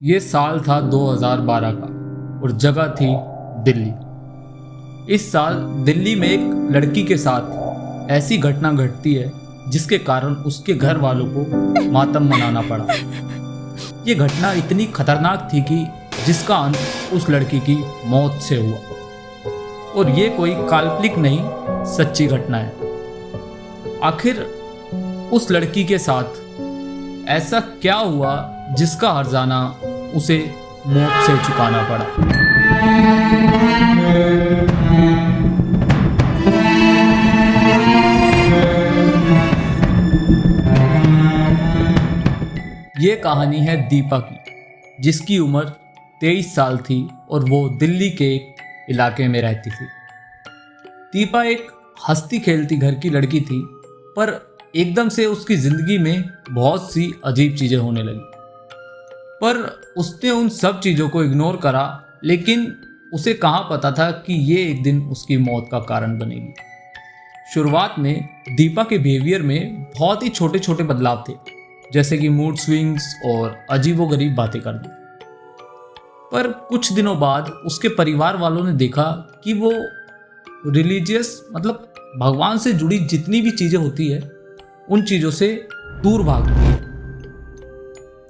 ये साल था 2012 का और जगह थी दिल्ली। इस साल दिल्ली में एक लड़की के साथ ऐसी घटना घटती है जिसके कारण उसके घर वालों को मातम मनाना पड़ा। ये घटना इतनी खतरनाक थी कि जिसका अंत उस लड़की की मौत से हुआ। और ये कोई काल्पनिक नहीं, सच्ची घटना है। आखिर उस लड़की के साथ ऐसा क्या हुआ जिसका हर्जाना उसे मौत से चुकाना पड़ा। ये कहानी है दीपा की, जिसकी उम्र 23 साल थी और वो दिल्ली के एक इलाके में रहती थी। दीपा एक हंसती खेलती घर की लड़की थी, पर एकदम से उसकी ज़िंदगी में बहुत सी अजीब चीज़ें होने लगी। पर उसने उन सब चीज़ों को इग्नोर करा, लेकिन उसे कहाँ पता था कि ये एक दिन उसकी मौत का कारण बनेगी। शुरुआत में दीपा के बिहेवियर में बहुत ही छोटे छोटे बदलाव थे, जैसे कि मूड स्विंग्स और अजीबोगरीब बातें करना। पर कुछ दिनों बाद उसके परिवार वालों ने देखा कि वो रिलीजियस मतलब भगवान से जुड़ी जितनी भी चीज़ें होती है उन चीज़ों से दूर भागती है।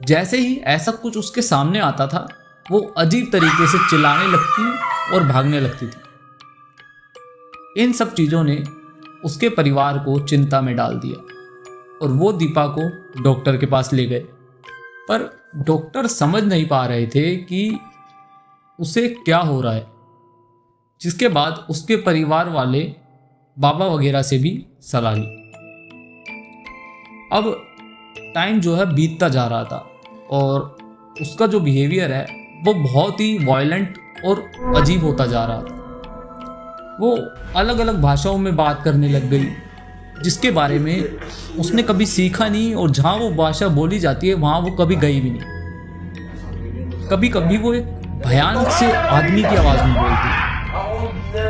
जैसे ही ऐसा कुछ उसके सामने आता था, वो अजीब तरीके से चिल्लाने लगती और भागने लगती थी। इन सब चीज़ों ने उसके परिवार को चिंता में डाल दिया और वो दीपा को डॉक्टर के पास ले गए। पर डॉक्टर समझ नहीं पा रहे थे कि उसे क्या हो रहा है, जिसके बाद उसके परिवार वाले बाबा वगैरह से भी सलाह ली। अब टाइम जो है बीतता जा रहा था और उसका जो बिहेवियर है वो बहुत ही वायलेंट और अजीब होता जा रहा था। वो अलग अलग भाषाओं में बात करने लग गई, जिसके बारे में उसने कभी सीखा नहीं, और जहाँ वो भाषा बोली जाती है वहाँ वो कभी गई भी नहीं। कभी कभी वो एक भयानक से आदमी की आवाज़ में बोलती,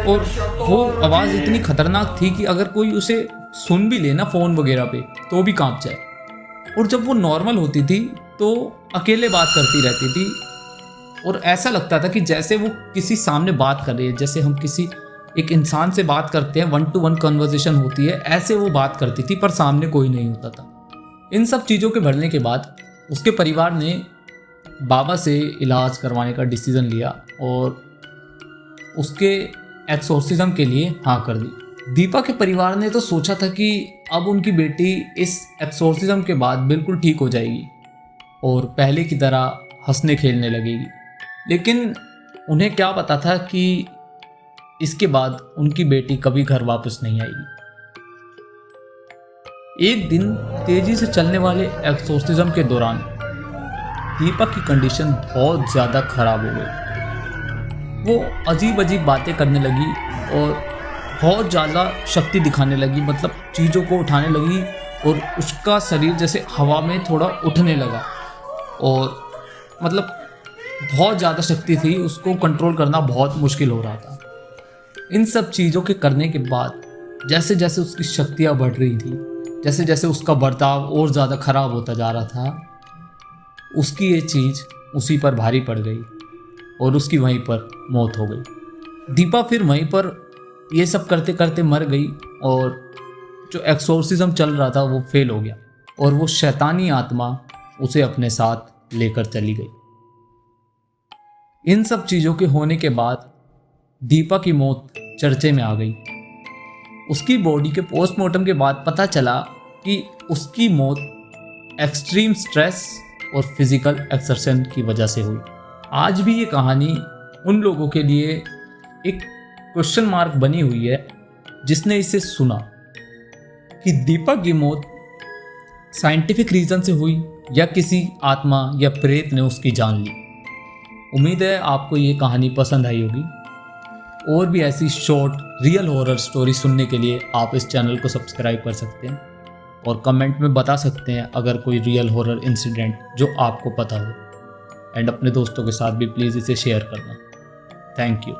और वो आवाज़ इतनी खतरनाक थी कि अगर कोई उसे सुन भी लेना फ़ोन वगैरह पे तो भी कांप जाए। और जब वो नॉर्मल होती थी तो अकेले बात करती रहती थी, और ऐसा लगता था कि जैसे वो किसी सामने बात कर रही है, जैसे हम किसी एक इंसान से बात करते हैं, 1 to 1 कन्वर्सेशन होती है, ऐसे वो बात करती थी, पर सामने कोई नहीं होता था। इन सब चीज़ों के बढ़ने के बाद उसके परिवार ने बाबा से इलाज करवाने का डिसीज़न लिया और उसके एक्सोर्सिज्म के लिए हाँ कर दी। दीपा के परिवार ने तो सोचा था कि अब उनकी बेटी इस एक्सोर्सिज्म के बाद बिल्कुल ठीक हो जाएगी और पहले की तरह हंसने खेलने लगेगी, लेकिन उन्हें क्या पता था कि इसके बाद उनकी बेटी कभी घर वापस नहीं आएगी। एक दिन तेजी से चलने वाले एक्सोर्सिज्म के दौरान दीपा की कंडीशन बहुत ज़्यादा खराब हो गई। वो अजीब अजीब बातें करने लगी और बहुत ज़्यादा शक्ति दिखाने लगी, मतलब चीज़ों को उठाने लगी, और उसका शरीर जैसे हवा में थोड़ा उठने लगा, और मतलब बहुत ज़्यादा शक्ति थी, उसको कंट्रोल करना बहुत मुश्किल हो रहा था। इन सब चीज़ों के करने के बाद जैसे जैसे उसकी शक्तियाँ बढ़ रही थी, जैसे जैसे उसका बर्ताव और ज़्यादा ख़राब होता जा रहा था, उसकी ये चीज़ उसी पर भारी पड़ गई और उसकी वहीं पर मौत हो गई। दीपा फिर वहीं पर ये सब करते करते मर गई, और जो एक्सोर्सिज्म चल रहा था वो फेल हो गया और वो शैतानी आत्मा उसे अपने साथ लेकर चली गई। इन सब चीज़ों के होने के बाद दीपा की मौत चर्चे में आ गई। उसकी बॉडी के पोस्टमार्टम के बाद पता चला कि उसकी मौत एक्सट्रीम स्ट्रेस और फिजिकल एक्सर्शन की वजह से हुई। आज भी ये कहानी उन लोगों के लिए एक क्वेश्चन मार्क बनी हुई है जिसने इसे सुना कि दीपा की मौत साइंटिफिक रीज़न से हुई या किसी आत्मा या प्रेत ने उसकी जान ली। उम्मीद है आपको ये कहानी पसंद आई होगी। और भी ऐसी शॉर्ट रियल हॉरर स्टोरी सुनने के लिए आप इस चैनल को सब्सक्राइब कर सकते हैं और कमेंट में बता सकते हैं अगर कोई रियल हॉरर इंसिडेंट जो आपको पता हो। एंड अपने दोस्तों के साथ भी प्लीज़ इसे शेयर करना। Thank you.